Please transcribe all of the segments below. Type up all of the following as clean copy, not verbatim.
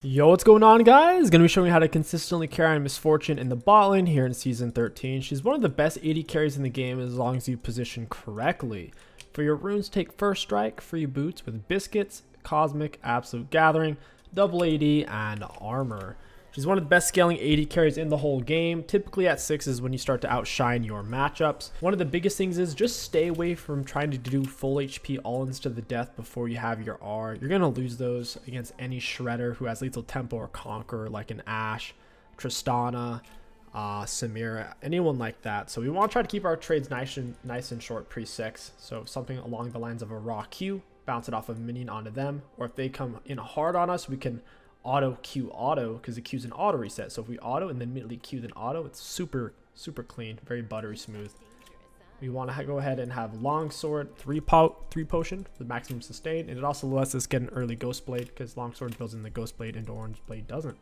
Yo, what's going on, guys? Gonna be showing you how to consistently carry on Misfortune in the bot lane here in Season 13. She's one of the best AD carries in the game as long as you position correctly. For your runes, take First Strike, free boots with Biscuits, Cosmic, Absolute Gathering, double AD, and Armor. She's one of the best scaling AD carries in the whole game. Typically at 6 is when you start to outshine your matchups. One of the biggest things is just stay away from trying to do full HP all-ins to the death before you have your R. You're going to lose those against any Shredder who has Lethal Tempo or Conqueror, like an Ashe, Tristana, Samira, anyone like that. So we want to try to keep our trades nice and short pre-6. So something along the lines of a raw Q, bounce it off of a minion onto them. Or if they come in hard on us, we can auto Q auto, because the Q's an auto reset. So if we auto and then immediately Q then auto, it's super clean, very buttery smooth. We want to go ahead and have Longsword 3 potion with maximum sustain, and it also lets us get an early Ghost Blade because Longsword builds in the Ghost Blade and Orange Blade doesn't.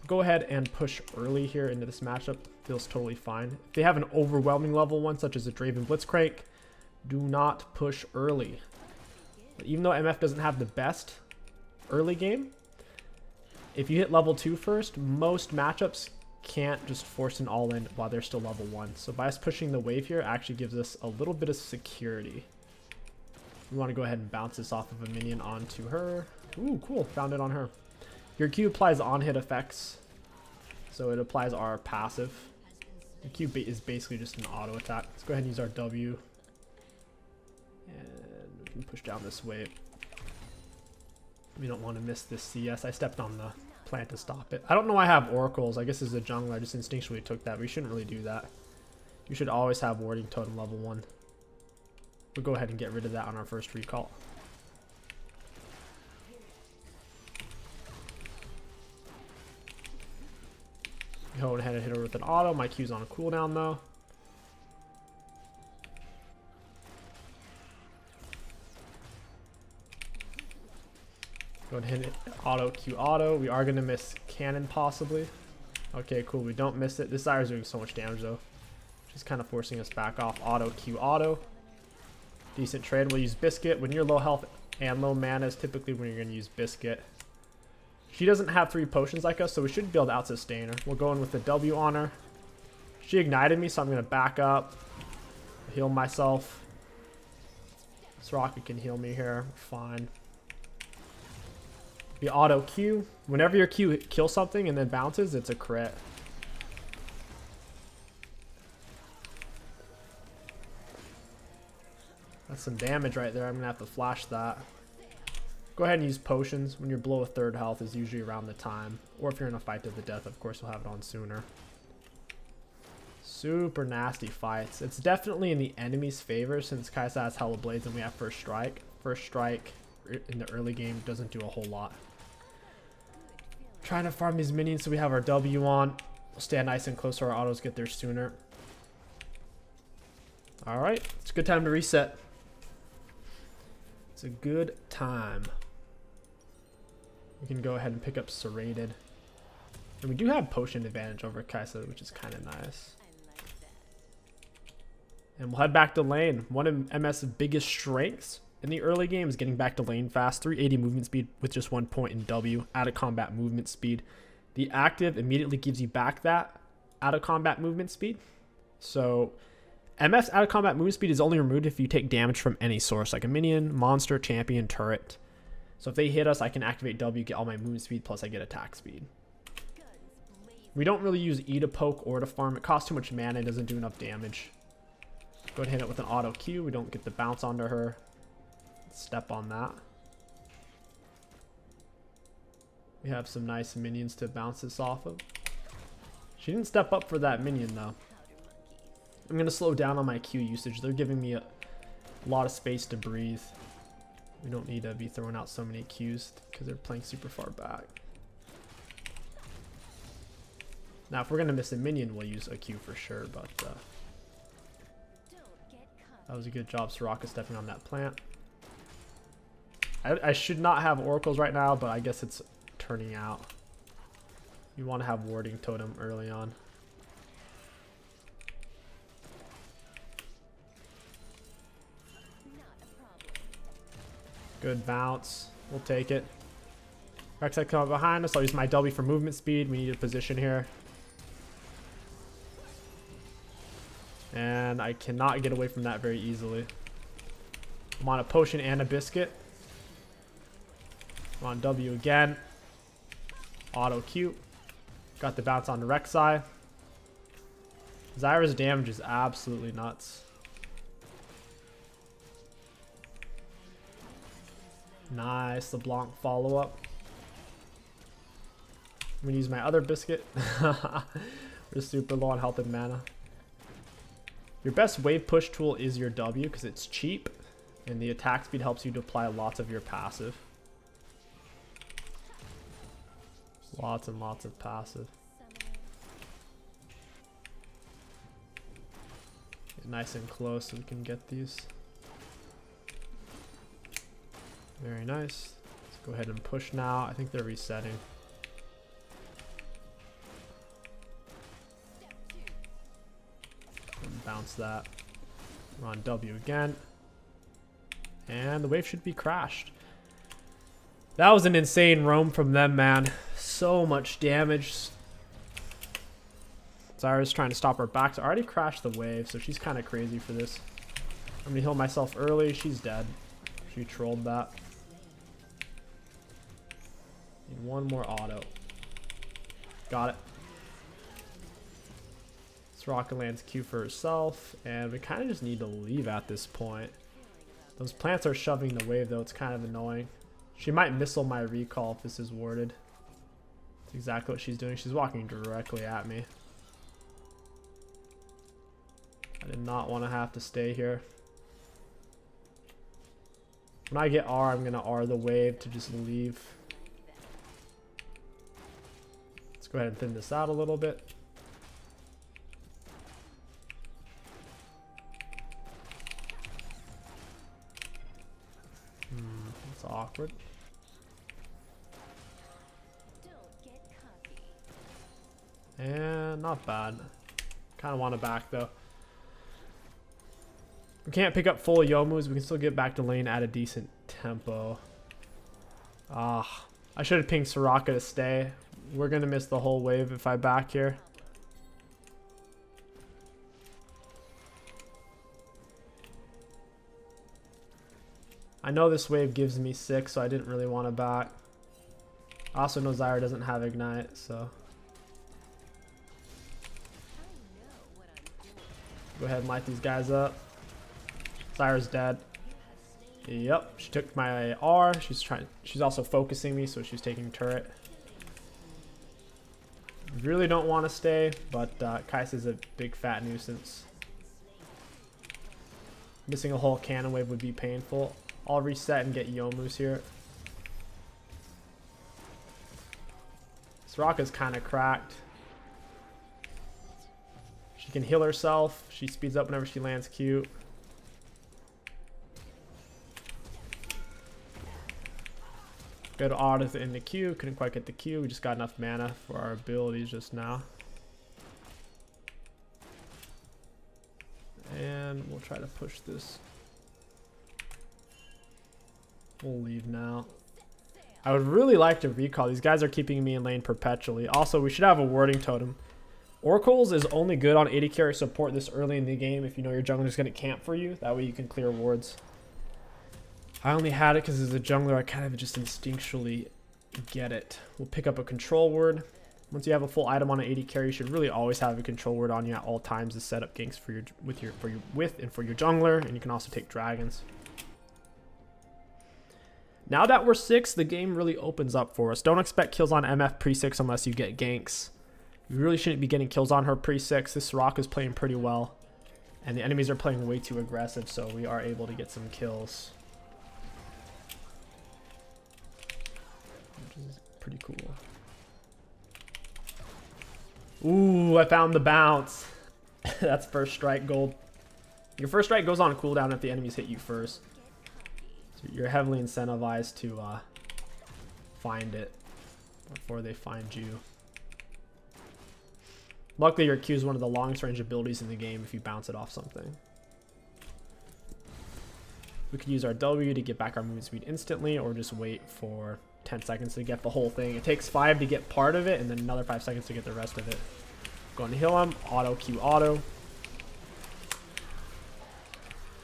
Go ahead and push early here into this matchup. Feels totally fine. If they have an overwhelming level one such as a Draven Blitzcrank, do not push early. But even though MF doesn't have the best early game, if you hit level 2 first, most matchups can't just force an all-in while they're still level 1. So by us pushing the wave here actually gives us a little bit of security. We want to go ahead and bounce this off of a minion onto her. Ooh, cool. Found it on her. Your Q applies on-hit effects. So it applies our passive. The Q is basically just an auto attack. Let's go ahead and use our W. And we can push down this wave. We don't want to miss this CS. I stepped on the plant to stop it. I don't know why I have oracles. I guess as a jungler, I just instinctually took that. We shouldn't really do that. You should always have warding totem level 1. We'll go ahead and get rid of that on our first recall. Go ahead and hit her with an auto. My Q's on a cooldown though. Go ahead and hit it. Auto Q auto. We are going to miss cannon possibly. Okay, cool. We don't miss it. This Zyra's doing so much damage though. She's kind of forcing us back off. Auto Q auto. Decent trade. We'll use Biscuit. When you're low health and low mana is typically when you're going to use Biscuit. She doesn't have 3 potions like us, so we should be able to out-sustain her. We'll go in with the W on her. She ignited me, so I'm going to back up. Heal myself. Soraka can heal me here. Fine. The auto Q. Whenever your Q kills something and then bounces, it's a crit. That's some damage right there. I'm going to have to flash that. Go ahead and use potions. When you're below a 3rd health is usually around the time. Or if you're in a fight to the death, of course, you'll have it on sooner. Super nasty fights. It's definitely in the enemy's favor since Kai'Sa has Hella Blades and we have First Strike. First Strike in the early game doesn't do a whole lot. Trying to farm these minions so we have our W on. We'll stand nice and close so our autos get there sooner. Alright, it's a good time to reset. It's a good time. We can go ahead and pick up Serrated. And we do have potion advantage over Kai'Sa, which is kind of nice. And we'll head back to lane. One of MS's biggest strengths in the early game is getting back to lane fast. 380 movement speed with just 1 point in W. Out of combat movement speed. The active immediately gives you back that out of combat movement speed. So MF's out of combat movement speed is only removed if you take damage from any source, like a minion, monster, champion, turret. So if they hit us, I can activate W, get all my movement speed, plus I get attack speed. We don't really use E to poke or to farm. It costs too much mana and doesn't do enough damage. Go ahead and hit it with an auto Q. We don't get the bounce onto her. Step on that. We have some nice minions to bounce this off of. She didn't step up for that minion though. I'm going to slow down on my Q usage. They're giving me a lot of space to breathe. We don't need to be throwing out so many Qs because they're playing super far back. Now if we're going to miss a minion, we'll use a Q for sure, but that was a good job Soraka stepping on that plant. I should not have oracles right now, but I guess it's turning out. You want to have warding totem early on. Good bounce. We'll take it. Rek'Sai come up behind us. I'll use my W for movement speed. We need a position here. And I cannot get away from that very easily. I'm on a potion and a biscuit. I'm on W again. Auto Q. Got the bounce on the Rek'Sai. Zyra's damage is absolutely nuts. Nice LeBlanc follow-up. I'm going to use my other biscuit. We're super low on health and mana. Your best wave push tool is your W because it's cheap. And the attack speed helps you to apply lots of your passive. Lots and lots of passive. Get nice and close so we can get these. Very nice. Let's go ahead and push now. I think they're resetting. And bounce that. We're on W again. And the wave should be crashed. That was an insane roam from them, man. So much damage. Zyra's trying to stop her back. I already crashed the wave, so she's kind of crazy for this. I'm gonna heal myself early. She's dead. She trolled that. Need one more auto. Got it. Soraka lands Q for herself, and we kind of just need to leave at this point. Those plants are shoving the wave, though. It's kind of annoying. She might missile my recall if this is warded. That's exactly what she's doing. She's walking directly at me. I did not want to have to stay here. When I get R, I'm going to R the wave to just leave. Let's go ahead and thin this out a little bit. That's awkward. And not bad. Kind of want to back though. We can't pick up full Yomus. We can still get back to lane at a decent tempo. I should have pinged Soraka to stay. We're going to miss the whole wave if I back here. I know this wave gives me 6, so I didn't really want to back. I also know Zyra doesn't have Ignite, so. Go ahead and light these guys up. Zyra's dead. Yep, she took my R. She's also focusing me, so she's taking turret. Really don't want to stay, but Kai'Sa's a big fat nuisance. Missing a whole cannon wave would be painful. I'll reset and get Yomus here. Soraka's kind of cracked. She can heal herself. She speeds up whenever she lands Q. Go to auto in the Q. Couldn't quite get the Q. We just got enough mana for our abilities just now. And we'll try to push this. We'll leave now. I would really like to recall. These guys are keeping me in lane perpetually. Also, we should have a warding totem. Oracles is only good on AD carry support this early in the game if you know your jungler is going to camp for you. That way you can clear wards. I only had it because as a jungler I kind of just instinctually get it. We'll pick up a control word. Once you have a full item on an AD carry, you should really always have a control word on you at all times to set up ganks for your with and for your jungler, and you can also take dragons. Now that we're 6, the game really opens up for us. Don't expect kills on MF pre-6 unless you get ganks. You really shouldn't be getting kills on her pre-6. This Soraka is playing pretty well. And the enemies are playing way too aggressive, so we are able to get some kills. Which is pretty cool. Ooh, I found the bounce. That's first strike gold. Your first strike goes on cooldown if the enemies hit you first. You're heavily incentivized to find it before they find you. Luckily, your Q is one of the longest range abilities in the game if you bounce it off something. We could use our W to get back our movement speed instantly, or just wait for 10 seconds to get the whole thing. It takes 5 to get part of it, and then another 5 seconds to get the rest of it. Going to heal him. Auto Q auto.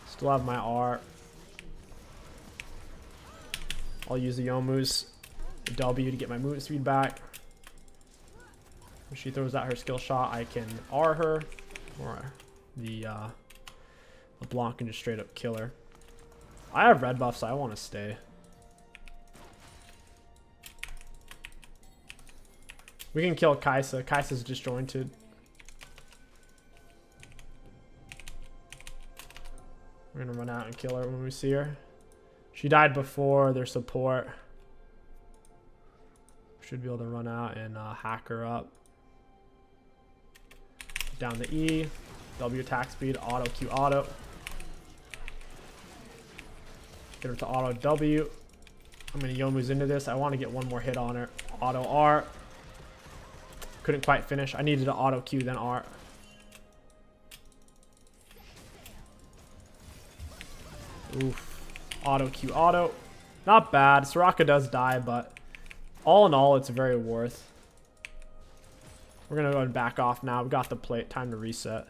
Still have my R. I'll use the Youmuu's W to get my movement speed back. When she throws out her skill shot, I can R her, or the LeBlanc can just straight up kill her. I have red buff, so I want to stay. We can kill Kaisa. Kaisa's disjointed. We're gonna run out and kill her when we see her. She died before their support. Should be able to run out and hack her up. Down the E. W attack speed. Auto Q auto. Get her to auto W. I'm gonna Youmuu's into this. I want to get one more hit on her. Auto R. Couldn't quite finish. I needed to auto Q then R. Oof. Auto Q auto. Not bad. Soraka does die, but all in all, it's very worth. We're going to go and back off now. We got the plate. Time to reset.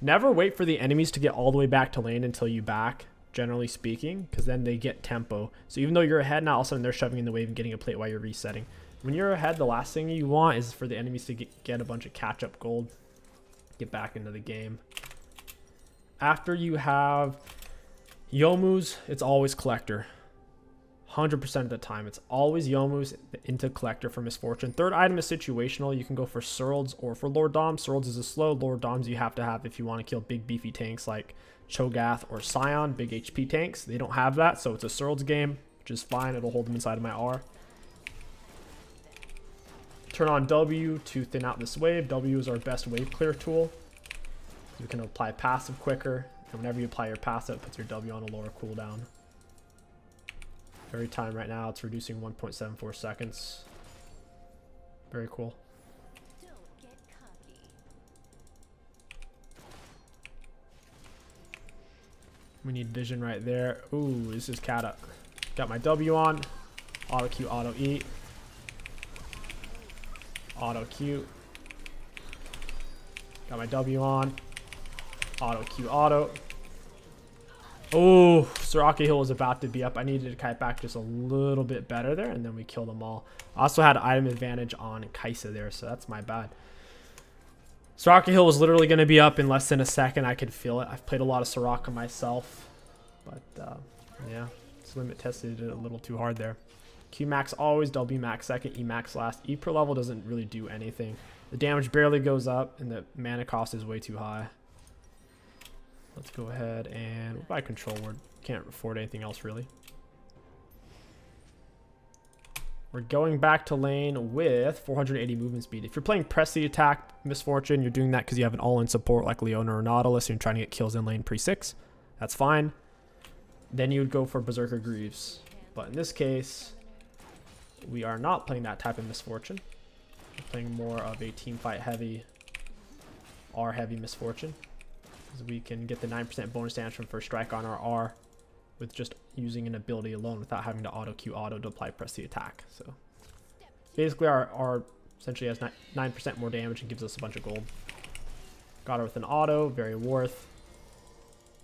Never wait for the enemies to get all the way back to lane until you back, generally speaking, because then they get tempo. So even though you're ahead, now all of a sudden they're shoving in the wave and getting a plate while you're resetting. When you're ahead, the last thing you want is for the enemies to get a bunch of catch-up gold. Get back into the game. After you have Youmuu's, it's always Collector. 100% of the time. It's always Youmuu's into Collector for Misfortune. Third item is situational. You can go for Surls or for Lord Dom. Surls is a slow. Lord Doms you have to have if you want to kill big beefy tanks like Cho'Gath or Scion, big HP tanks. They don't have that, so it's a Surls game, which is fine. It'll hold them inside of my R. Turn on W to thin out this wave. W is our best wave clear tool. You can apply passive quicker. And whenever you apply your passive, it puts your W on a lower cooldown. Every time right now, it's reducing 1.74 seconds. Very cool. We need vision right there. Ooh, this is Kata. Got my W on. Auto Q, auto E. Auto Q. Got my W on. Auto Q, auto. Oh, Soraka Hill was about to be up. I needed to kite back just a little bit better there, and then we killed them all. I also had item advantage on Kaisa there, so that's my bad. Soraka Hill was literally going to be up in less than a second. I could feel it. I've played a lot of Soraka myself, but yeah, it's limit tested it a little too hard there. Q max always, W max second, E max last. E per level doesn't really do anything. The damage barely goes up, and the mana cost is way too high. Let's go ahead and we'll buy control word. Can't afford anything else really. We're going back to lane with 480 movement speed. If you're playing press the attack Misfortune, you're doing that because you have an all-in support like Leona or Nautilus and you're trying to get kills in lane pre-6. That's fine. Then you would go for Berserker Greaves. But in this case, we are not playing that type of Misfortune. We're playing more of a team fight heavy, R heavy Misfortune. We can get the 9% bonus damage from first strike on our R with just using an ability alone without having to auto Q auto to apply press the attack. So basically our R essentially has 9% more damage and gives us a bunch of gold. Got her with an auto, very worth.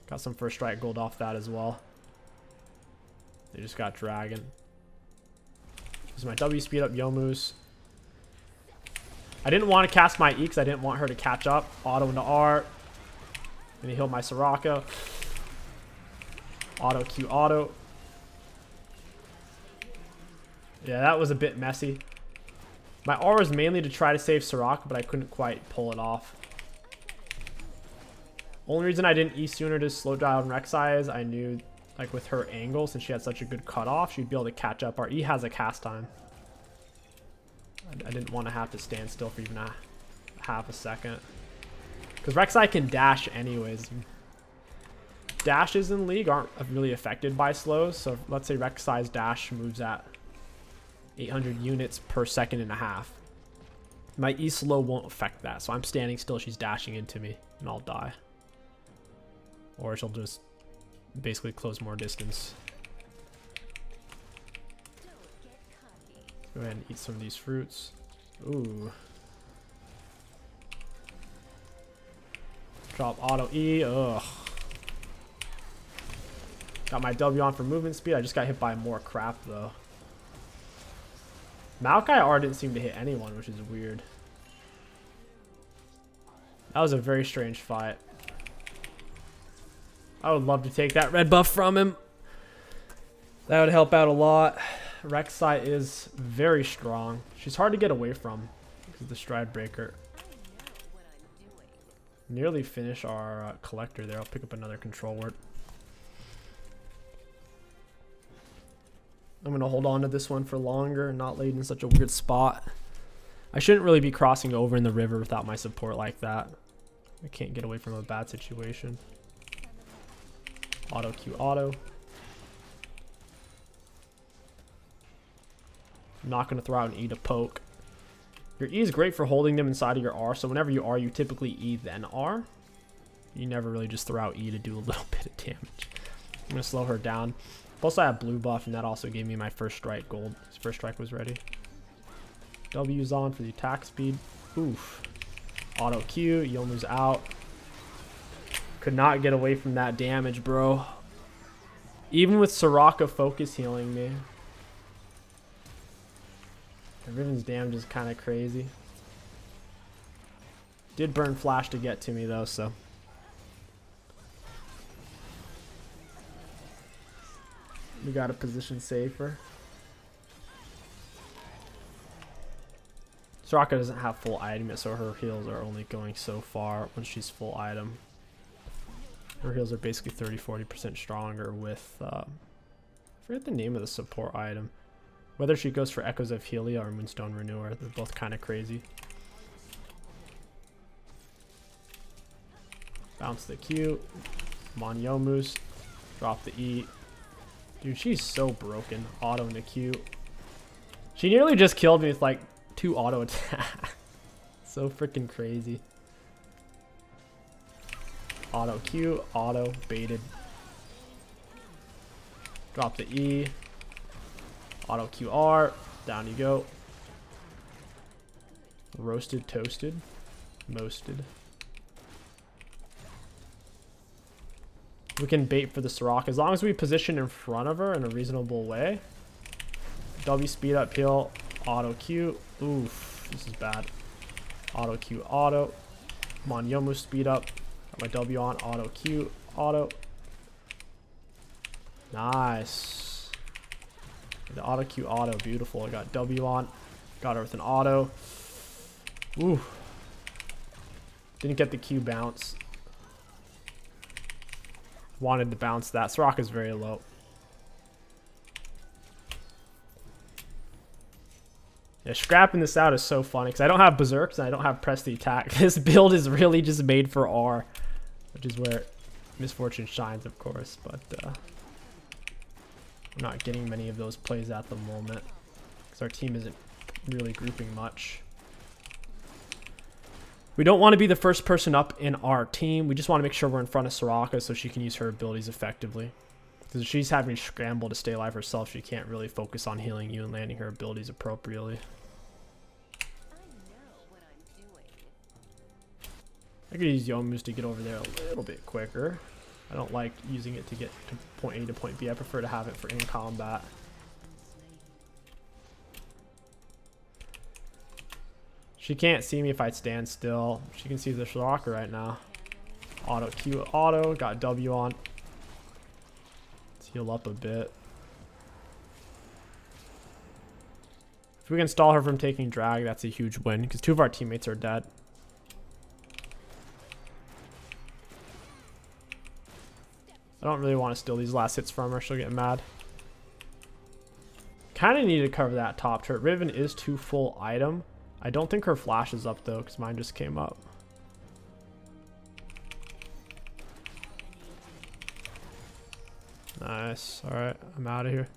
Got some first strike gold off that as well. They just got dragon. This is my W speed up Youmuu's. I didn't want to cast my E because I didn't want her to catch up. Auto into R. Gonna heal my Soraka. Auto Q auto. Yeah, that was a bit messy. My R was mainly to try to save Soraka, but I couldn't quite pull it off. Only reason I didn't E sooner to slow down Rek'Sai is I knew, like with her angle, since she had such a good cutoff, she'd be able to catch up. Our E has a cast time. I didn't want to have to stand still for even a half a second. Because Rek'Sai can dash anyways. Dashes in League aren't really affected by slows. So let's say Rek'Sai's dash moves at 800 units per second and a half. My E slow won't affect that. So I'm standing still, she's dashing into me, and I'll die. Or she'll just basically close more distance. Go ahead and eat some of these fruits. Ooh. Drop auto E. Ugh. Got my W on for movement speed. I just got hit by more crap though. Maokai R didn't seem to hit anyone, which is weird. That was a very strange fight. I would love to take that red buff from him. That would help out a lot. Rek'Sai is very strong. She's hard to get away from because of the stride breaker. Nearly finish our collector there. I'll pick up another control word. I'm going to hold on to this one for longer and not laid in such a weird spot. I shouldn't really be crossing over in the river without my support like that. I can't get away from a bad situation. Auto Q auto. I'm not going to throw out an E to poke. Your E is great for holding them inside of your R, so whenever you R, you typically E then R. You never really just throw out E to do a little bit of damage. I'm going to slow her down. Plus I have blue buff, and that also gave me my first strike gold. His first strike was ready. W's on for the attack speed. Oof. Auto Q, Yomu's out. Could not get away from that damage, bro. Even with Soraka focus healing me. Riven's damage is kind of crazy. Did burn flash to get to me though, so. We got a position safer. Soraka doesn't have full item yet, so her heals are only going so far when she's full item. Her heals are basically 30-40% stronger with, I forget the name of the support item. Whether she goes for Echoes of Helia or Moonstone Renewer, they're both kind of crazy. Bounce the Q. Come on, Yomu's. Drop the E. Dude, she's so broken. Auto into Q. She nearly just killed me with like 2 auto attacks. So freaking crazy. Auto Q, auto, baited. Drop the E. Auto QR, down you go. Roasted, toasted, mosted. We can bait for the Soraka as long as we position in front of her in a reasonable way. W speed up heal, auto Q. Oof, this is bad. Auto Q, auto. Come on, Yomu speed up. Got my W on, auto Q, auto. Nice. The auto Q auto, beautiful. I got W on, got her with an auto. Ooh. Didn't get the Q bounce. Wanted to bounce that. Soraka's very low. Yeah, scrapping this out is so funny because I don't have berserks and I don't have press the attack. This build is really just made for R, which is where Misfortune shines, of course, but I'm not getting many of those plays at the moment because our team isn't really grouping much. We don't want to be the first person up in our team. We just want to make sure we're in front of Soraka so she can use her abilities effectively. Because if she's having to scramble to stay alive herself, she can't really focus on healing you and landing her abilities appropriately. I could use Yomu's to get over there a little bit quicker. I don't like using it to get to point A to point B. I prefer to have it for in combat. She can't see me if I stand still. She can see the Soraka right now. Auto Q auto. Got W on. Let's heal up a bit. If we can stall her from taking drag, that's a huge win because 2 of our teammates are dead. I don't really want to steal these last hits from her. She'll get mad. Kind of need to cover that top turret. Riven is 2 full item. I don't think her flash is up though because mine just came up. Nice. Alright, I'm out of here.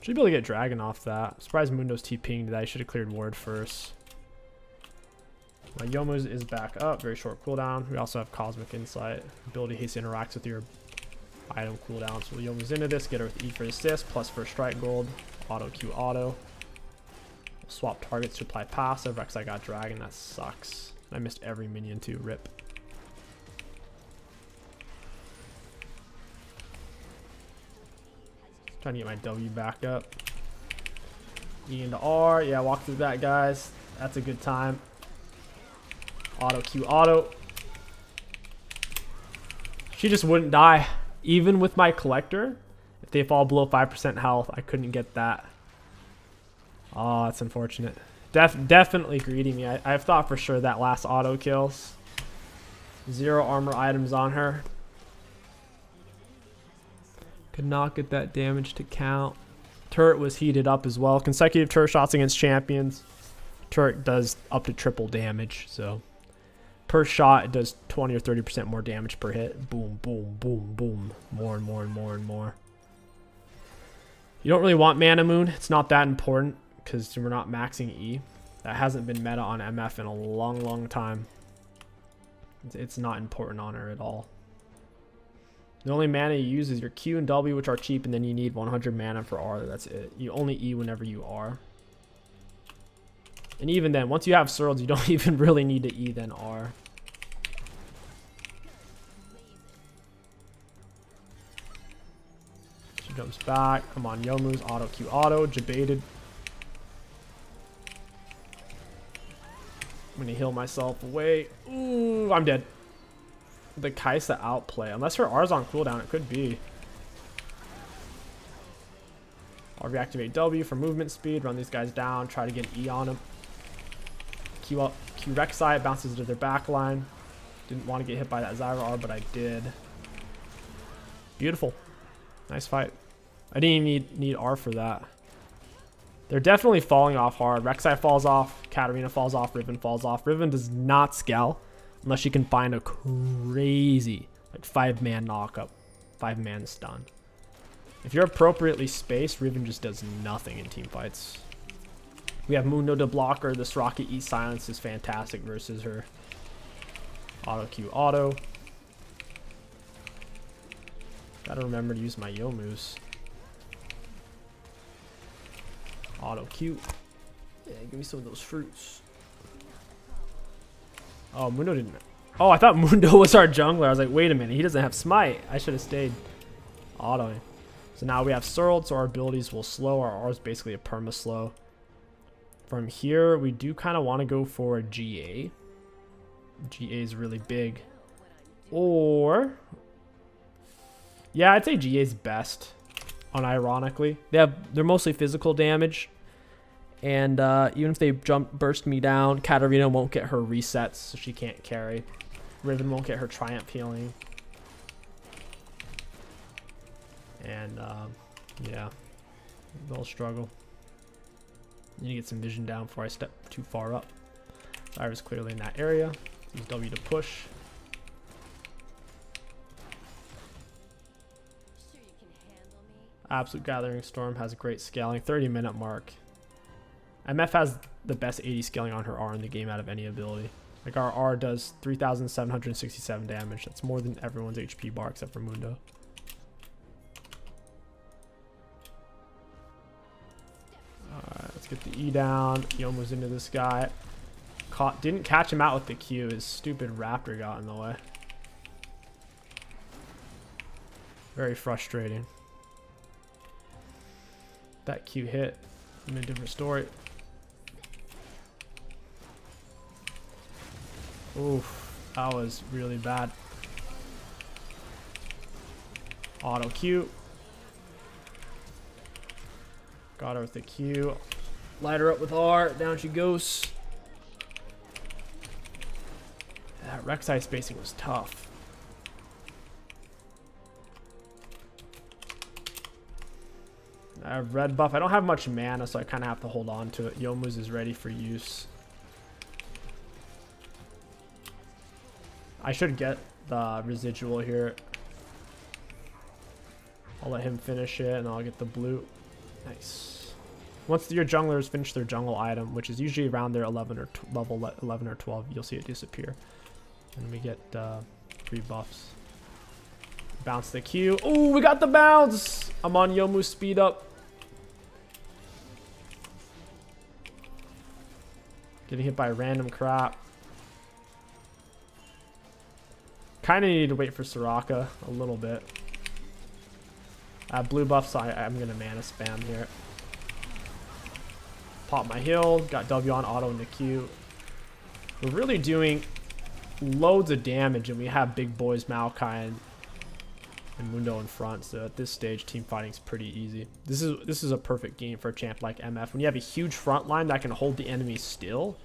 Should be able to get Dragon off that. I'm surprised Mundo's TPing to that. I should have cleared ward first. My Yomu's is back up. Very short cooldown. We also have Cosmic Insight. Ability haste interacts with your item cooldown. So Yomu's into this. Get her with E for assist plus first strike gold. Auto Q auto. Swap targets to apply passive. Rek'Sai got dragon. That sucks. I missed every minion too. Rip. Trying to get my W back up. E into R. Yeah, walk through that, guys. That's a good time. Auto Q auto. She just wouldn't die. Even with my collector, if they fall below 5% health, I couldn't get that. Oh, that's unfortunate. Definitely greedy me. I've thought for sure that last auto kills. 0 armor items on her. Could not get that damage to count. Turret was heated up as well. Consecutive turret shots against champions. Turret does up to triple damage, so per shot it does 20 or 30% more damage per hit. Boom, boom, boom, boom. More and more and more and more. You don't really want Mana Moon. It's not that important because we're not maxing E. That hasn't been meta on MF in a long, long time. It's not important on her at all. The only mana you use is your Q and W, which are cheap, and then you need 100 mana for R. That's it. You only E whenever you are. And even then, once you have Surls, you don't even really need to E then R. She jumps back. Come on, Youmuu's auto Q auto. Jebaited. I'm gonna heal myself away. Ooh, I'm dead. The Kaisa outplay. Unless her R's on cooldown, it could be. I'll reactivate W for movement speed. Run these guys down. Try to get an E on them. Q up. Q Rek'Sai. It bounces to their back line. Didn't want to get hit by that Zyra R, but I did. Beautiful. Nice fight. I didn't even need R for that. They're definitely falling off hard. Rek'Sai falls off. Katarina falls off. Riven falls off. Riven does not scale unless you can find a crazy like 5-man knockup, 5-man stun. If you're appropriately spaced, Riven just does nothing in team fights. We have Mundo to block her. This Rocket E silence is fantastic versus her. Auto Q auto. Gotta remember to use my Youmuu's. Auto Q. Yeah, give me some of those fruits. Oh, Mundo didn't. Oh, I thought Mundo was our jungler. I was like, wait a minute, he doesn't have smite. I should have stayed autoing. So now we have Surled, so our abilities will slow. Our R is basically a perma slow. From here, we do kind of want to go for a GA. GA is really big. Or, yeah, I'd say GA is best. Unironically, they're mostly physical damage, and even if they burst me down, Katarina won't get her resets, so she can't carry. Riven won't get her triumph healing, and yeah, they'll struggle. Need to get some vision down before I step too far up. Zyra's clearly in that area. Use W to push. Absolute Gathering Storm has a great scaling. 30-minute mark. MF has the best 80 scaling on her R in the game out of any ability. Like our R does 3,767 damage. That's more than everyone's HP bar except for Mundo. Alright, let's get the E down. Youmuu's into this guy. Didn't catch him out with the Q. His stupid Raptor got in the way. Very frustrating. That Q hit. I'm in a different story. Oof, that was really bad. Auto Q. Got her with the Q. Light her up with R. Down she goes. That Rek'Sai spacing was tough. I have red buff. I don't have much mana, so I kind of have to hold on to it. Youmuu's is ready for use. I should get the residual here. I'll let him finish it, and I'll get the blue. Nice. Once your junglers finish their jungle item, which is usually around their level 11 or 12, you'll see it disappear. And we get 3 buffs. Bounce the Q. Oh, we got the bounce! I'm on Youmuu's speed up. Getting hit by random crap. Kind of need to wait for Soraka a little bit. Blue buff, so I'm going to mana spam here. Pop my heal. Got W on auto in the queue. We're really doing loads of damage, and we have big boys Maokai and Mundo in front. So at this stage, team fighting is pretty easy. This is a perfect game for a champ like MF. When you have a huge front line that can hold the enemy still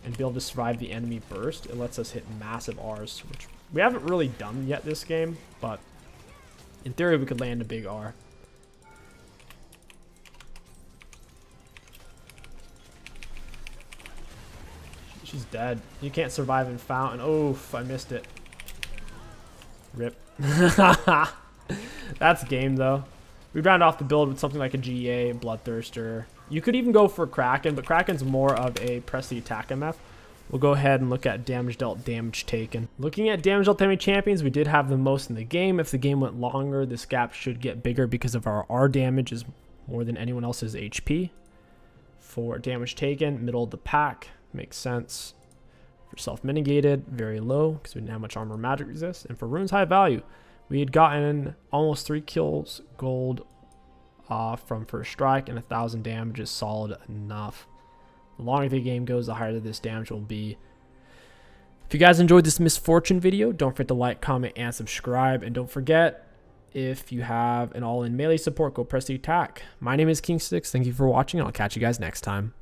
and be able to survive the enemy burst, it lets us hit massive Rs, which we haven't really done yet this game, but in theory, we could land a big R. She's dead. You can't survive in Fountain. Oof, I missed it. Rip. That's game, though. We round off the build with something like a GA, Bloodthirster. You could even go for Kraken, but Kraken's more of a press the attack MF. We'll go ahead and look at damage dealt, damage taken. Looking at damage dealt enemy champions, we did have the most in the game. If the game went longer, this gap should get bigger because of our R damage is more than anyone else's HP. For damage taken, middle of the pack, makes sense. For self-mitigated, very low because we didn't have much armor magic resist. And for runes, high value. We had gotten almost 3 kills gold from first strike, and 1,000 damage is solid enough. The longer the game goes, the higher this damage will be. If you guys enjoyed this Misfortune video, don't forget to like, comment, and subscribe. And don't forget, if you have an all-in melee support, go press the attack. My name is King6. Thank you for watching, and I'll catch you guys next time.